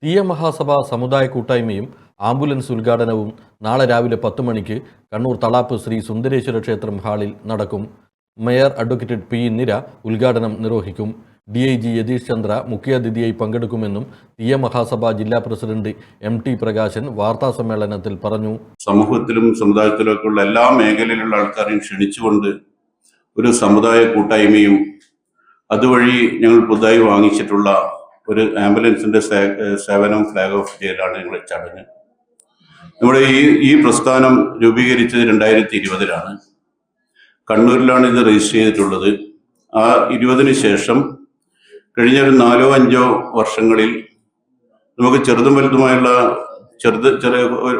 തീയ മഹാസഭ സമുദായ കൂട്ടായ്മയും ആംബുലൻസ് ഉദ്ഘാടനവും നാളെ രാവിലെ 10 മണിക്ക് കണ്ണൂർ തളാപ്പ് ശ്രീ സുന്ദരേശ്വര ക്ഷേത്രം ഹാളിൽ നടക്കും. Mayor advocate P. ഇന്ദിര ഉദ്ഘാടനം നിർവഹിക്കും. DIG യതീഷ് ചന്ദ്ര മുഖ്യാതിഥിയായി പങ്കെടുക്കുമെന്നും തീയ മഹാസഭ ജില്ലാ പ്രസിഡന്റ് MT പ്രകാശൻ വാർത്താസമ്മേളനത്തിൽ പറഞ്ഞു. സമൂഹത്തിലും സമുദായത്തിലൊക്കെയുള്ള എല്ലാ മേഖലയിലുള്ള ആൾക്കാരെയും ക്ഷണിച്ചുകൊണ്ട് ഒരു സമുദായ കൂട്ടായ്മയും അതുവഴി ഞങ്ങൾ പുതുതായി വാങ്ങിച്ചിട്ടുള്ള ഒരു ആംബുലൻസിന്റെ സേവനം ഫ്ലാഗ് ഓഫ് ചെയ്യലാണ് ഞങ്ങളുടെ ചടങ്ങ്. നമ്മുടെ ഈ പ്രസ്ഥാനം രൂപീകരിച്ചത് 2020-ലാണ്. കണ്ണൂരിലാണ് ഇത് രജിസ്റ്റർ ചെയ്തിട്ടുള്ളത്. ആ 20-ന് ശേഷം കഴിഞ്ഞ ഒരു 4-5 വർഷങ്ങളിൽ നമുക്ക് ചെറുതും വലുതുമായുള്ള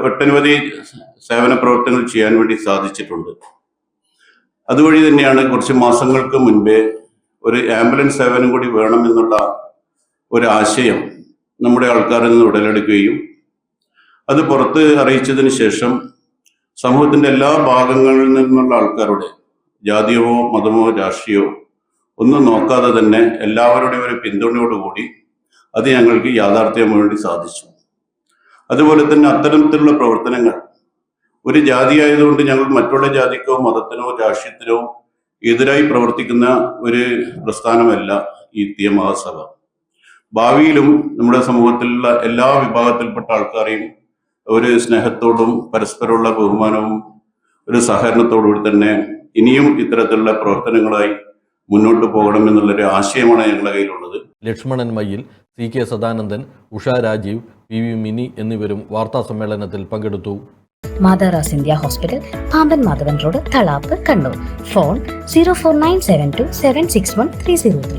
ഒട്ടനവധി സേവന പ്രവർത്തനങ്ങൾ ചെയ്യാൻ വേണ്ടി സാധിച്ചിട്ടുണ്ട്. അതുവഴി തന്നെയാണ് കുറച്ച് മാസങ്ങൾക്ക് മുൻപേ ഒരു ആംബുലൻസ് സേവനം കൂടി വേണമെന്നുള്ള ഒരു ആശയം നമ്മുടെ ആൾക്കാരിൽ നിന്ന് ഉടലെടുക്കുകയും അത് പുറത്ത് അറിയിച്ചതിന് ശേഷം സമൂഹത്തിൻ്റെ എല്ലാ ഭാഗങ്ങളിൽ നിന്നുള്ള ആൾക്കാരുടെ ജാതിയോ മതമോ രാഷ്ട്രീയമോ ഒന്നും നോക്കാതെ തന്നെ എല്ലാവരുടെയും ഒരു പിന്തുണയോടുകൂടി അത് ഞങ്ങൾക്ക് യാഥാർത്ഥ്യമാക്കാൻ വേണ്ടി സാധിച്ചു. അതുപോലെ തന്നെ അത്തരത്തിലുള്ള പ്രവർത്തനങ്ങൾ ഒരു ജാതി ആയതുകൊണ്ട് ഞങ്ങൾ മറ്റുള്ള ജാതിക്കോ മതത്തിനോ രാഷ്ട്രീയത്തിനോ എതിരായി പ്രവർത്തിക്കുന്ന ഒരു പ്രസ്ഥാനമല്ല ഈ തീയ മഹാസഭ. ഭാവിയിലും നമ്മുടെ സമൂഹത്തിലുള്ള എല്ലാ വിഭാഗത്തിൽപ്പെട്ട ആൾക്കാരെയും ഒരു സ്നേഹത്തോടും പരസ്പരമുള്ള ബഹുമാനവും ഒരു സഹകരണത്തോടുകൂടി തന്നെ ഇനിയും ഇത്തരത്തിലുള്ള പ്രവർത്തനങ്ങളായി മുന്നോട്ട് പോകണമെന്നുള്ളൊരു ആശയമാണ് ഞങ്ങളുടെ കയ്യിലുള്ളത്. ലക്ഷ്മണൻ മയ്യിൽ, CK സദാനന്ദൻ, ഉഷ രാജീവ്, PV മിനി എന്നിവരും വാർത്താസമ്മേളനത്തിൽ പങ്കെടുത്തു. മാതാറാസ് India hospital, Pamban Madhavan road, Thalap, Kannur. Phone 04972 761 303.